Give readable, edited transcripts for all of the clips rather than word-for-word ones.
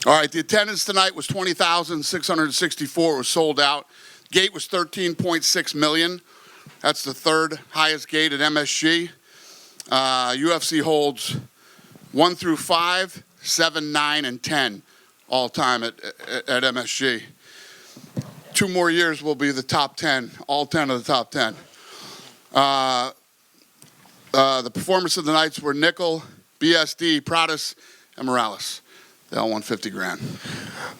All right, the attendance tonight was 20,664. It was sold out. Gate was 13.6 million. That's the third highest gate at MSG. UFC holds 1 through 5, 7, 9, and 10 all time at MSG. 2 more years will be the top 10, all 10 of the top 10. The performance of the nights were Nickal, BSD, Pradas, and Morales. They all won 50 grand.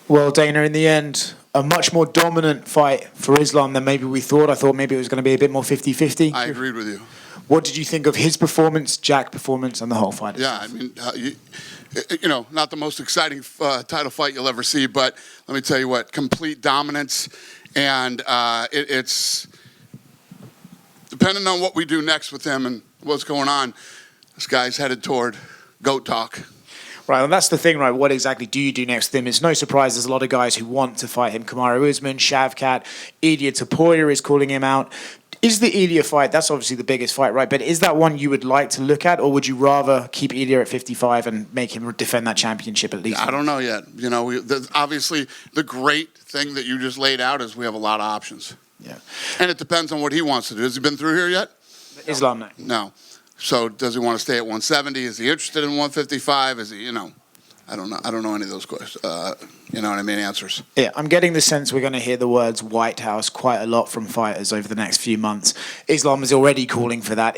Well, Dana, in the end, a much more dominant fight for Islam than maybe we thought. I thought maybe it was going to be a bit more 50-50. I agreed with you. What did you think of his performance, Jack's performance, and the whole fight? Yeah, I mean, not the most exciting title fight you'll ever see, but let me tell you what, complete dominance, and it's depending on what we do next with him and what's going on, this guy's headed toward GOAT talk. Right, and that's the thing, right? What exactly do you do next with him? It's no surprise there's a lot of guys who want to fight him. Kamaru Usman, Shavkat, Ilia Topuria is calling him out. Is the Ilia fight, that's obviously the biggest fight, right? But is that one you would like to look at, or would you rather keep Ilia at 55 and make him defend that championship at least? I don't know yet. Obviously, the great thing that you just laid out is we have a lot of options. Yeah. And it depends on what he wants to do. Has he been through here yet? Islam, no. No. So does he want to stay at 170? Is he interested in 155? Is he, I don't know. I don't know any of those questions. Answers. Yeah, I'm getting the sense we're going to hear the words White House quite a lot from fighters over the next few months. Islam is already calling for that.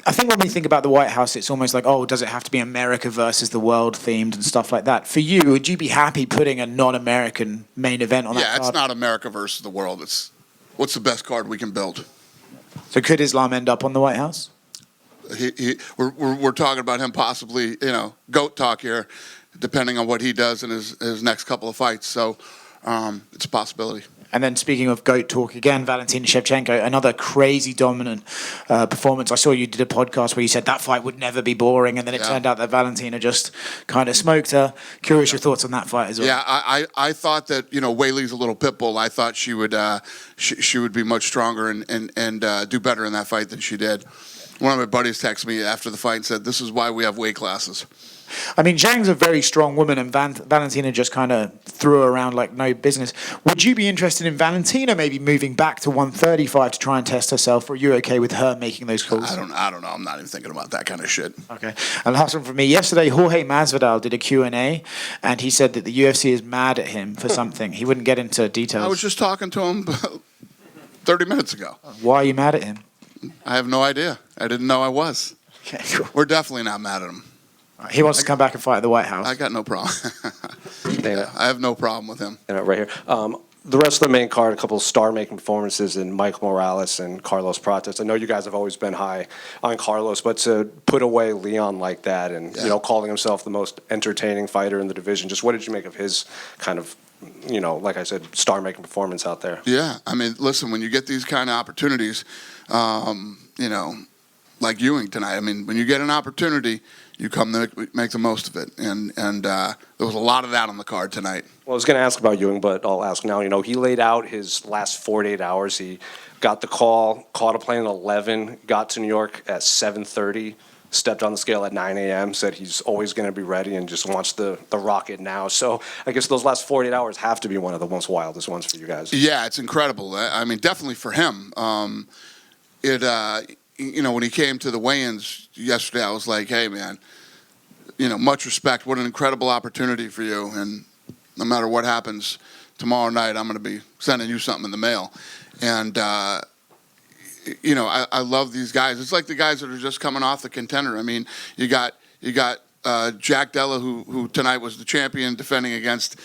I think when we think about the White House, it's almost like, oh, does it have to be America versus the world themed and stuff like that? For you, would you be happy putting a non-American main event on that card? Yeah, it's not America versus the world. It's what's the best card we can build. So could Islam end up on the White House? We're talking about him possibly, GOAT talk here, depending on what he does in his next couple of fights. So it's a possibility. And then speaking of GOAT talk again, Valentina Shavchenko, another crazy dominant performance. I saw you did a podcast where you said that fight would never be boring, and then it turned out that Valentina just kind of smoked her. Curious your thoughts on that fight as well. Yeah, I thought that, Weili's a little pit bull. I thought she would she would be much stronger and do better in that fight than she did. One of my buddies texted me after the fight and said, this is why we have weight classes. I mean, Zhang's a very strong woman, and Valentina just kind of threw her around like no business. Would you be interested in Valentina maybe moving back to 135 to try and test herself, or are you okay with her making those calls? I don't know. I'm not even thinking about that kind of shit. Okay. And last one from me. Yesterday, Jorge Masvidal did a Q&A, and he said that the UFC is mad at him for something. He wouldn't get into details. I was just talking to him 30 minutes ago. Why are you mad at him? I have no idea. I didn't know I was. Okay, cool. We're definitely not mad at him. He wants to come back and fight at the White House. I got no problem. I have no problem with him. Right here. The rest of the main card, a couple of star-making performances in Michael Morales and Carlos Pratas. I know you guys have always been high on Carlos, but to put away Leon like that and calling himself the most entertaining fighter in the division, just what did you make of his kind of, like I said, star-making performance out there? Yeah, I mean, listen, when you get these kind of opportunities, like Ewing tonight, I mean, when you get an opportunity, you come to make the most of it. And there was a lot of that on the card tonight. Well, I was going to ask about Ewing, but I'll ask now. He laid out his last 48 hours. He got the call, caught a plane at 11, got to New York at 7:30, stepped on the scale at 9 a.m., said he's always going to be ready and just wants the rocket now. So I guess those last 48 hours have to be one of the most wildest ones for you guys. Yeah, it's incredible. I mean, definitely for him. When he came to the weigh-ins yesterday, I was like, hey, man, much respect. What an incredible opportunity for you. And no matter what happens tomorrow night, I'm going to be sending you something in the mail. And, I love these guys. It's like the guys that are just coming off the Contender. I mean, you got Jack Della, who tonight was the champion, defending against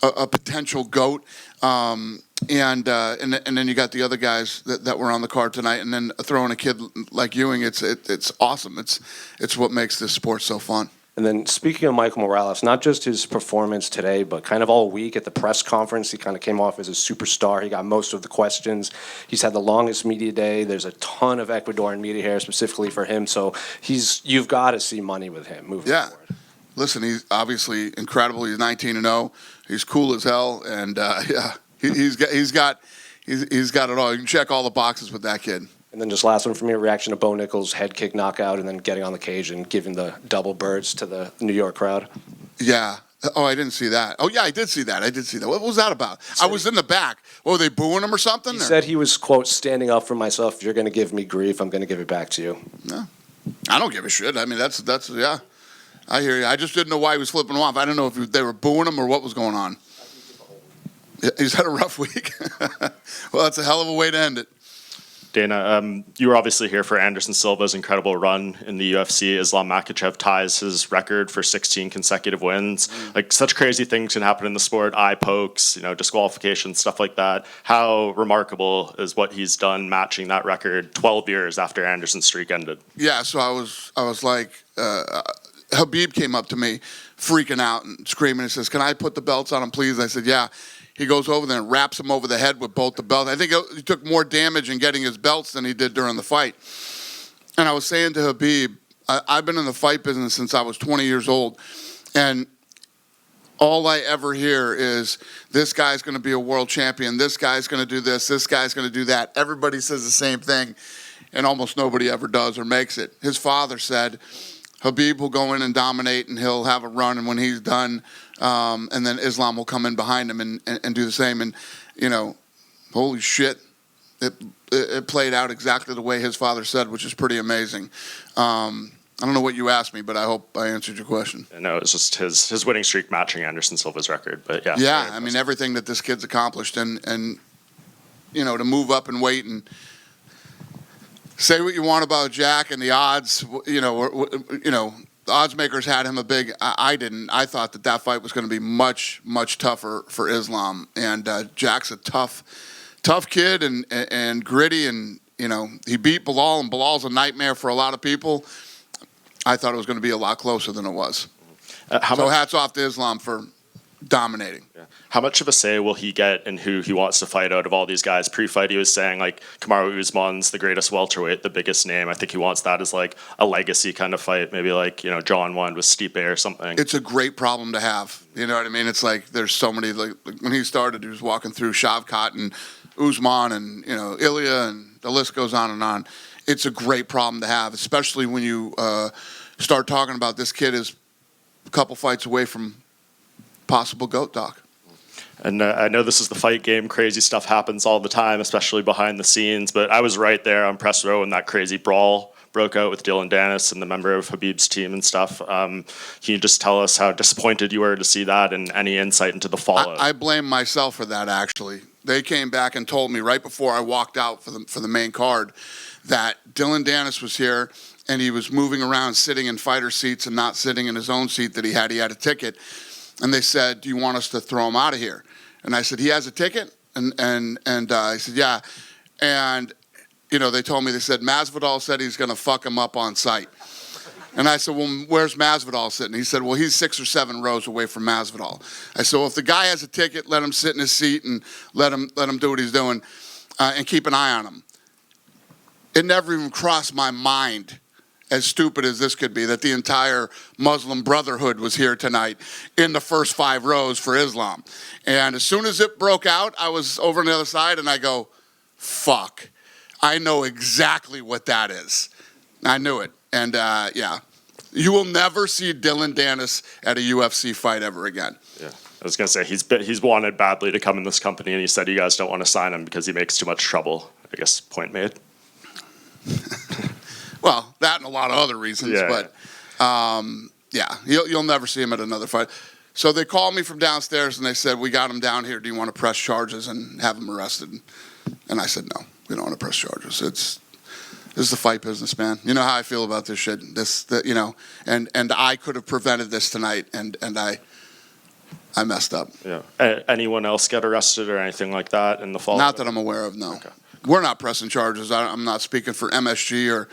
a potential GOAT. And then you got the other guys that were on the card tonight, and then throwing a kid like Ewing, it's awesome. It's what makes this sport so fun. And then speaking of Michael Morales, not just his performance today, but kind of all week at the press conference, he kind of came off as a superstar. He got most of the questions. He's had the longest media day. There's a ton of Ecuadorian media here specifically for him. So you've got to see money with him moving forward. Listen, he's obviously incredible. He's 19-0. He's cool as hell, and he's got it all. You can check all the boxes with that kid. And then just last one from me, reaction to Bo Nickal's head kick knockout and then getting on the cage and giving the double birds to the New York crowd. Yeah, Oh, I didn't see that. Oh, yeah, I did see that. What was that about? I was in the back. Were they booing him or something? He said he was, quote, standing up for myself. If you're going to give me grief, I'm going to give it back to you. No, I don't give a shit. I mean, that's yeah. I hear you. I just didn't know why he was flipping him off. I didn't know if they were booing him or what was going on. He's had a rough week. Well, that's a hell of a way to end it. Dana, you were obviously here for Anderson Silva's incredible run in the UFC. Islam Makhachev ties his record for 16 consecutive wins. Like, such crazy things can happen in the sport, eye pokes, disqualifications, stuff like that. How remarkable is what he's done matching that record 12 years after Anderson's streak ended? Yeah, so I was like, Habib came up to me freaking out and screaming and says, "Can I put the belts on him, please?" And I said, "Yeah." He goes over there and wraps him over the head with both the belts. I think he took more damage in getting his belts than he did during the fight. And I was saying to Habib, I've been in the fight business since I was 20 years old, and all I ever hear is, this guy's going to be a world champion, this guy's going to do this guy's going to do that. Everybody says the same thing, and almost nobody ever does or makes it. His father said, Habib will go in and dominate, and he'll have a run, and when he's done, and then Islam will come in behind him and do the same. And, holy shit, it played out exactly the way his father said, which is pretty amazing. I don't know what you asked me, but I hope I answered your question. No, it's just his winning streak matching Anderson Silva's record. But yeah. Yeah, I mean, everything that this kid's accomplished, and to move up and weight and say what you want about Jack and the odds, the odds makers had him a big. I didn't. I thought that fight was going to be much, much tougher for Islam. And Jack's a tough kid and gritty, and he beat Bilal, and Bilal's a nightmare for a lot of people. I thought it was going to be a lot closer than it was. Hats off to Islam for dominating. Yeah. How much of a say will he get in who he wants to fight out of all these guys? Pre-fight, he was saying, like, Kamaru Usman's the greatest welterweight, the biggest name. I think he wants that as, like, a legacy kind of fight. Maybe, like, John won with Stipe or something. It's a great problem to have. You know what I mean? It's like there's so many, like when he started, he was walking through Shavchenko and Usman and, Ilya, and the list goes on and on. It's a great problem to have, especially when you start talking about this kid is a couple fights away from possible GOAT doc. And I know this is the fight game. Crazy stuff happens all the time, especially behind the scenes. But I was right there on press row when that crazy brawl broke out with Dylan Dennis and the member of Habib's team and stuff. Can you just tell us how disappointed you were to see that, and any insight into the fallout? I blame myself for that, actually. They came back and told me right before I walked out for the main card that Dylan Dennis was here, and he was moving around, sitting in fighter seats and not sitting in his own seat that he had. He had a ticket. And they said, "Do you want us to throw him out of here?" And I said, "He has a ticket?" And I said, "Yeah." And, they told me, they said, Masvidal said he's going to fuck him up on sight. And I said, "Well, where's Masvidal sitting?" He said, "Well, he's 6 or 7 rows away from Masvidal." I said, "Well, if the guy has a ticket, let him sit in his seat and let him do what he's doing, and keep an eye on him." It never even crossed my mind, as stupid as this could be, that the entire Muslim Brotherhood was here tonight in the first 5 rows for Islam. And as soon as it broke out, I was over on the other side, and I go, fuck, I know exactly what that is. I knew it. And, yeah, you will never see Dylan Dennis at a UFC fight ever again. Yeah, I was going to say, he's wanted badly to come in this company, and he said you guys don't want to sign him because he makes too much trouble. I guess, point made. Well, that and a lot of other reasons, yeah. But yeah, you'll never see him at another fight. So they called me from downstairs and they said, "We got him down here. Do you want to press charges and have him arrested?" And I said, "No, we don't want to press charges. This is the fight business, man. You know how I feel about this shit. And I could have prevented this tonight, and I messed up." Yeah. Anyone else get arrested or anything like that in the fall? Not that I'm aware of. No. Okay. We're not pressing charges. I'm not speaking for MSG or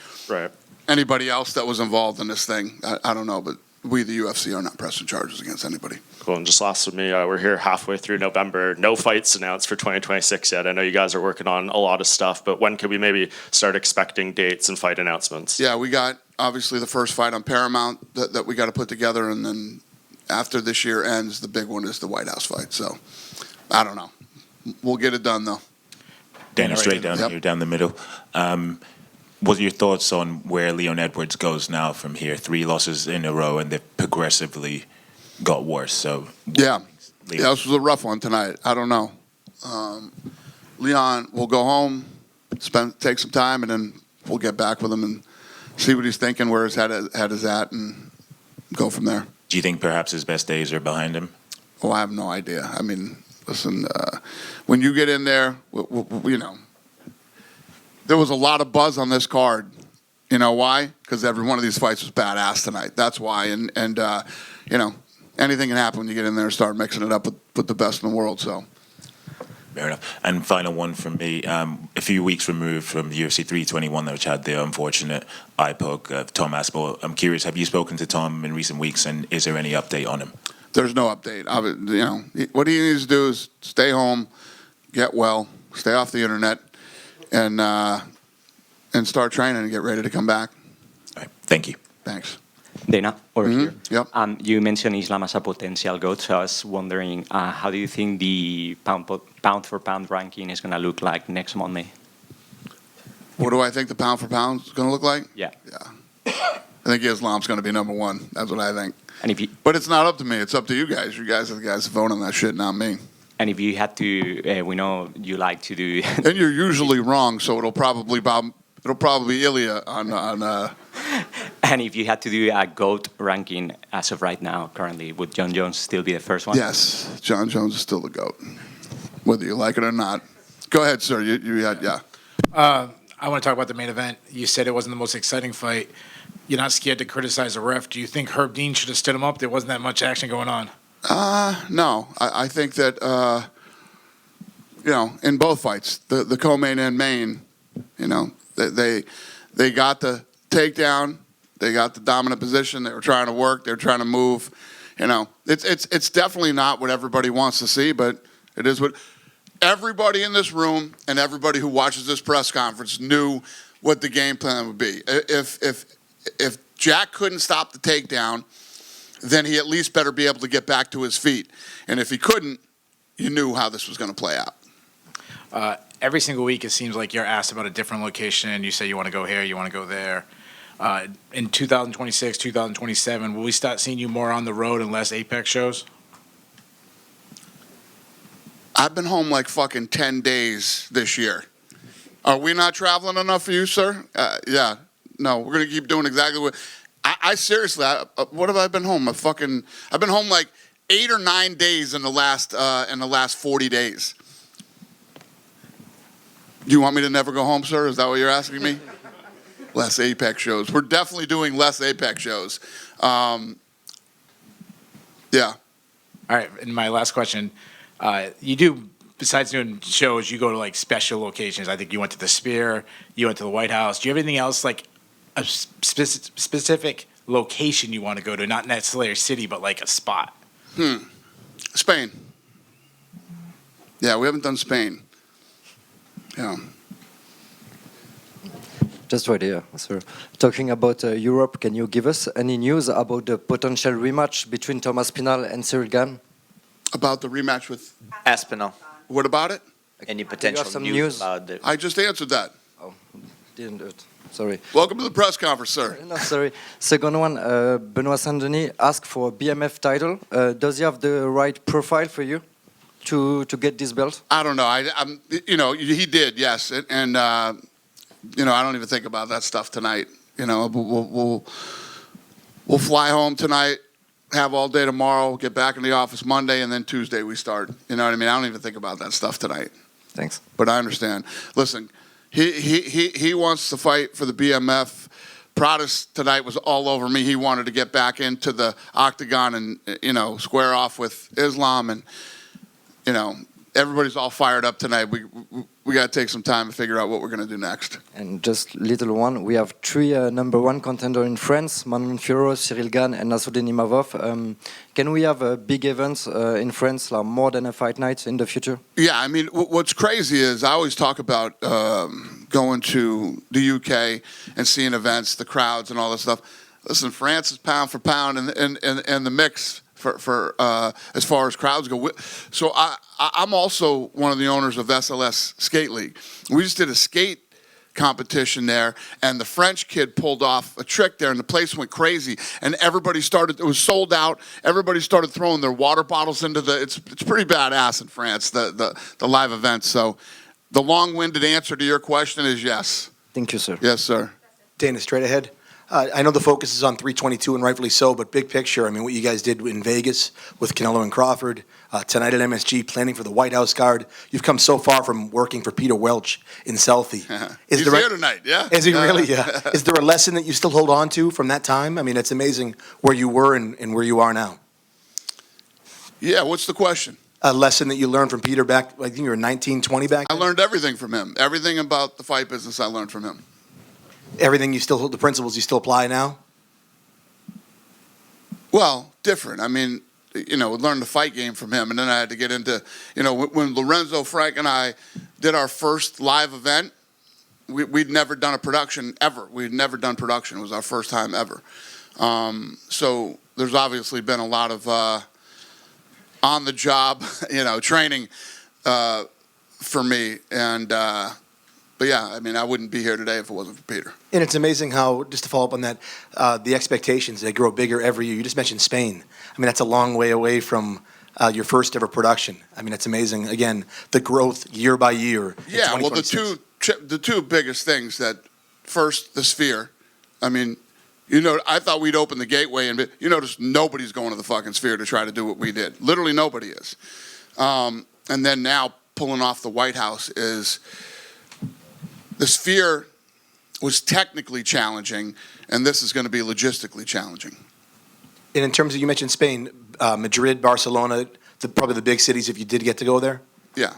anybody else that was involved in this thing. I don't know, but we, the UFC, are not pressing charges against anybody. Cool. And just last with me, we're here halfway through November. No fights announced for 2026 yet. I know you guys are working on a lot of stuff, but when can we maybe start expecting dates and fight announcements? Yeah, we got, obviously, the first fight on Paramount that we got to put together, and then after this year ends, the big one is the White House fight. So, I don't know. We'll get it done, though. Dana, straight down here, down the middle. What are your thoughts on where Leon Edwards goes now from here? 3 losses in a row, and they've progressively got worse. So Yeah, this was a rough one tonight. I don't know. Leon will go home, take some time, and then we'll get back with him and see what he's thinking, where his head is at, and go from there. Do you think perhaps his best days are behind him? Oh, I have no idea. I mean, listen, when you get in there, you know, there was a lot of buzz on this card. You know why? Because every one of these fights was badass tonight. That's why. And you know, anything can happen when you get in there and start mixing it up with the best in the world. So. Fair enough. And final one from me. A few weeks removed from the UFC 321, which had the unfortunate eye poke of Tom Aspinall. I'm curious, have you spoken to Tom in recent weeks, and is there any update on him? There's no update. You know, what he needs to do is stay home, get well, stay off the internet, and start training and get ready to come back. All right. Thank you. Thanks. Dana, over here. Yep. You mentioned Islam as a potential GOAT, so I was wondering, how do you think the pound-for-pound ranking is going to look like next Monday? What do I think the pound for pound is going to look like? Yeah. I think Islam's going to be number one. That's what I think. And if you, But it's not up to me. It's up to you guys. You guys are the guys that vote on that shit, not me. and if you had to, we know you like to do. And you're usually wrong, so it'll probably be Ilya on And if you had to do a GOAT ranking as of right now, currently, would John Jones still be the first one? Yes, John Jones is still the GOAT, whether you like it or not. Go ahead, sir. You had, yeah. I want to talk about the main event. You said it wasn't the most exciting fight. You're not scared to criticize the ref. Do you think Herb Dean should have stood him up? There wasn't that much action going on. No. I think that, you know, in both fights, the co-main and main, you know, they got the takedown. They got the dominant position. They were trying to work. They were trying to move. You know, it's definitely not what everybody wants to see, but it is what everybody in this room and everybody who watches this press conference knew what the game plan would be. If Jack couldn't stop the takedown, then he at least better be able to get back to his feet. And if he couldn't, you knew how this was going to play out. Every single week, it seems like you're asked about a different location. You say you want to go here, you want to go there. In 2026, 2027, will we start seeing you more on the road and less Apex shows? I've been home like fucking 10 days this year. Are we not traveling enough for you, sir? Yeah. No, we're going to keep doing exactly what... I seriously, what have I been home? I've been home like 8 or 9 days in the last 40 days. Do you want me to never go home, sir? Is that what you're asking me? Less Apex shows. We're definitely doing less Apex shows. Yeah. All right, and my last question. You do, besides doing shows, you go to like special locations. I think you went to the Spear, you went to the White House. Do you have anything else, like a specific location you want to go to? Not necessarily a city, but like a spot. Spain. Yeah, we haven't done Spain. Yeah. Just right here, sir. Talking about Europe, can you give us any news about the potential rematch between Thomas Pinal and Cyril Gane? About the rematch with... Aspinall. What about it? Any potential some news news? about it? I just answered that. Oh, didn't do it. Sorry. Welcome to the press conference, sir. No, sorry. Second one, Benoit Saint-Denis asked for a BMF title. Does he have the right profile for you to get this belt? I don't know. I'm, you know, he did, yes, and you know, I don't even think about that stuff tonight. You know, we'll fly home tonight, have all day tomorrow, get back in the office Monday, and then Tuesday we start. You know what I mean? I don't even think about that stuff tonight. Thanks. But I understand. Listen, he wants to fight for the BMF. Pradis tonight was all over me. He wanted to get back into the octagon and, you know, square off with Islam, and, you know, everybody's all fired up tonight. We got to take some time to figure out what we're going to do next. And just little one, we have three number one contender in France: Manon Fiorot, Cyril Gane, and Nassourdine Imavov. Can we have big events in France, like more than a fight night in the future? Yeah, I mean, what's crazy is I always talk about going to the UK and seeing events, the crowds, and all this stuff. Listen, France is pound for pound, and the mix for as far as crowds go. So I'm also one of the owners of SLS Skate League. We just did a skate competition there, and the French kid pulled off a trick there, and the place went crazy, and everybody started. It was sold out. Everybody started throwing their water bottles into the. It's pretty badass in France, the live events. So, the long-winded answer to your question is yes. Thank you, sir. Yes, sir. Dana, straight ahead. I know the focus is on 322, and rightfully so, but big picture, I mean, what you guys did in Vegas with Canelo and Crawford, tonight at MSG, planning for the White House card. You've come so far from working for Peter Welch in Selfie. He's here tonight, yeah? Is he really? Yeah. Is there a lesson that you still hold on to from that time? I mean, it's amazing where you were and where you are now. Yeah, what's the question? A lesson that you learned from Peter back, I think you were 19, 20 back I then? learned everything from him. Everything about the fight business I learned from him. Everything you still hold, the principles you still apply now? Well, different. I mean, learned the fight game from him, and then I had to get into, when Lorenzo, Frank, and I did our first live event, we'd never done a production ever. We'd never done production. It was our first time ever. So there's obviously been a lot of on-the-job, training for me, and but yeah, I mean, I wouldn't be here today if it wasn't for Peter. And it's amazing how, just to follow up on that, the expectations, they grow bigger every year. You just mentioned Spain. I mean, that's a long way away from your first ever production. I mean, it's amazing. Again, the growth year by year. Yeah, well, the two biggest things that, first, the Sphere. I mean, I thought we'd open the gateway, and you notice nobody's going to the fucking Sphere to try to do what we did. Literally nobody is. And then now pulling off the White House is... The Sphere was technically challenging, and this is going to be logistically challenging. And in terms of, you mentioned Spain, Madrid, Barcelona, probably the big cities if you did get to go there? Yeah.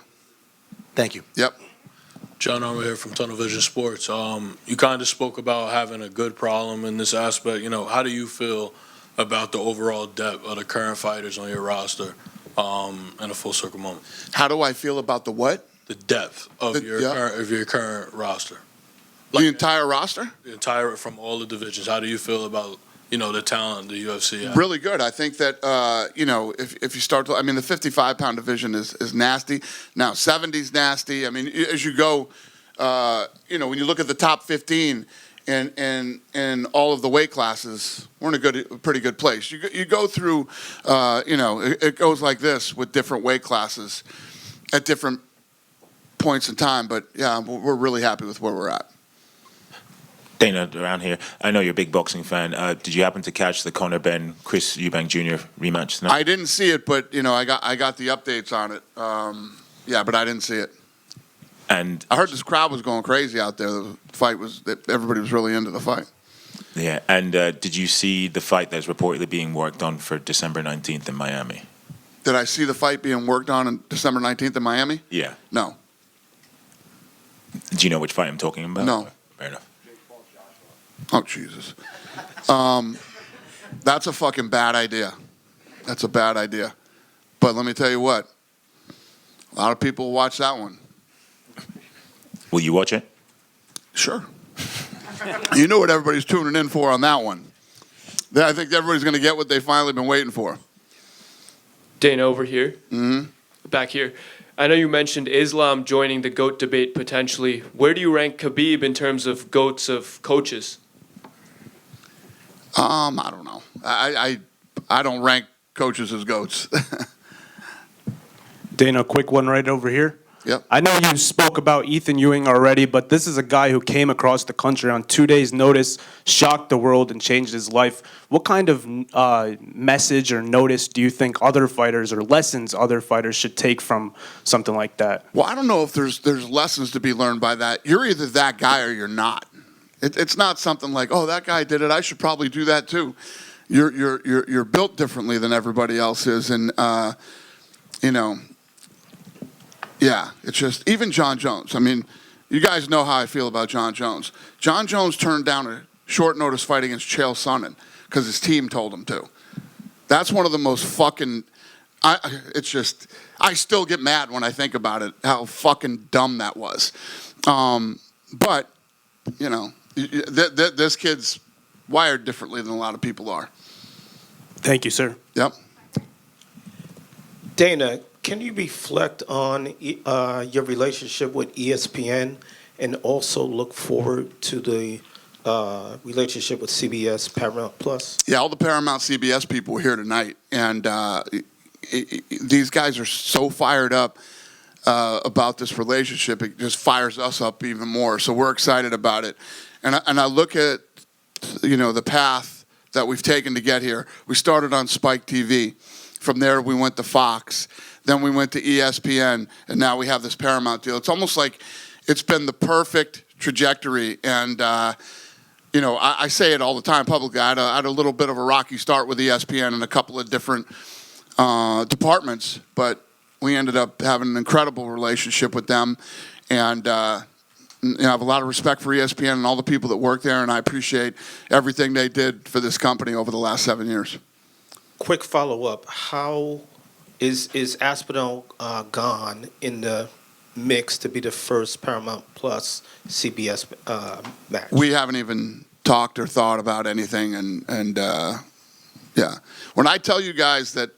Thank you. Yep. John Armour here from Tunnel Vision Sports. You kind of spoke about having a good problem in this aspect. How do you feel about the overall depth of the current fighters on your roster in a full circle moment? How do I feel about the what? The depth of your current roster. The entire roster? The entire, from all the divisions. How do you feel about, the talent the UFC has? Really good. I think that, if you start to, I mean, the 55-pound division is nasty. Now, 70's nasty. I mean, as you go, when you look at the top 15 in all of the weight classes, we're in a pretty good place. You go through, it goes like this with different weight classes at different points in time, but yeah, we're really happy with where we're at. Dana, around here, I know you're a big boxing fan. Did you happen to catch the Conor Benn Chris Eubank Jr. rematch tonight? I didn't see it, but I got the updates on it. Yeah, but I didn't see it. And I heard this crowd was going crazy out there. The fight everybody was really into the fight. Yeah, and did you see the fight that's reportedly being worked on for December 19th in Miami? Did I see the fight being worked on December 19th in Miami? Yeah. No. Do you know which fight I'm talking about? No. Fair enough. Oh, Jesus. That's a fucking bad idea. That's a bad idea. But let me tell you what. A lot of people watch that one. Will you watch it? Sure. You know what everybody's tuning in for on that one. I think everybody's going to get what they've finally been waiting for. Dana, over here. Mm-hmm. Back here. I know you mentioned Islam joining the GOAT debate potentially. Where do you rank Khabib in terms of GOATs of coaches? I don't know. I don't rank coaches as GOATs. Dana, a quick one right over here. Yep. I know you spoke about Ethan Ewing already, but this is a guy who came across the country on 2 days' notice, shocked the world, and changed his life. What kind of message or notice do you think other fighters or lessons other fighters should take from something like that? Well, I don't know if there's lessons to be learned by that. You're either that guy or you're not. It's not something like, oh, that guy did it, I should probably do that too. You're built differently than everybody else is, and yeah, it's just, even John Jones. I mean, you guys know how I feel about John Jones. John Jones turned down a short notice fight against Chael Sonnen because his team told him to. That's one of the most fucking, it's just, I still get mad when I think about it, how fucking dumb that was. But, this kid's wired differently than a lot of people are. Thank you, sir. Yep. Dana, can you reflect on your relationship with ESPN and also look forward to the relationship with CBS Paramount Plus? Yeah, all the Paramount CBS people were here tonight, and these guys are so fired up about this relationship. It just fires us up even more. So we're excited about it. And I look at, the path that we've taken to get here. We started on Spike TV. From there, we went to Fox. Then we went to ESPN, and now we have this Paramount deal. It's almost like it's been the perfect trajectory. And, I say it all the time publicly. I had a little bit of a rocky start with ESPN in a couple of different departments, but we ended up having an incredible relationship with them. And I have a lot of respect for ESPN and all the people that work there, and I appreciate everything they did for this company over the last 7 years. Quick follow-up. How is Aspinall gone in the mix to be the first Paramount Plus CBS match? We haven't even talked or thought about anything, and yeah. When I tell you guys that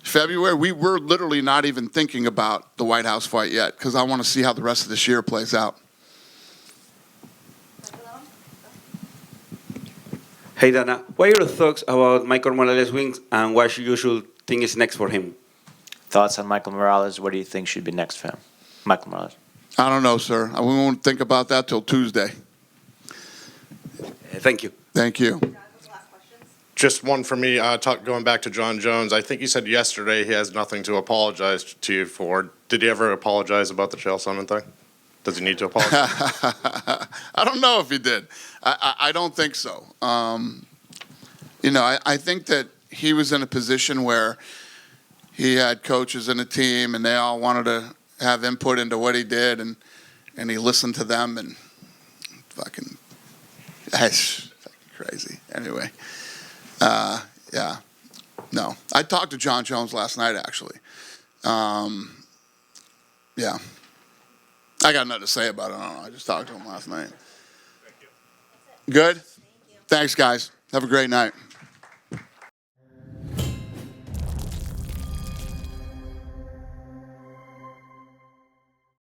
February, we were literally not even thinking about the White House fight yet because I want to see how the rest of this year plays out. Hey Dana, what are your thoughts about Michael Morales' wins and what you should think is next for him? Thoughts on Michael Morales? What do you think should be next for him? Michael Morales. I don't know, sir. We won't think about that till Tuesday. Thank you. Thank you. Just one for me, going back to John Jones. I think he said yesterday he has nothing to apologize to you for. Did he ever apologize about the Chael Sonnen thing? Does he need to apologize? I don't know if he did. I don't think so. I think that he was in a position where he had coaches and a team, and they all wanted to have input into what he did, and he listened to them, and that's crazy. Anyway, yeah. No. I talked to John Jones last night, actually. Yeah. I got nothing to say about it. I don't know. I just talked to him last night. Good? Thanks, guys. Have a great night.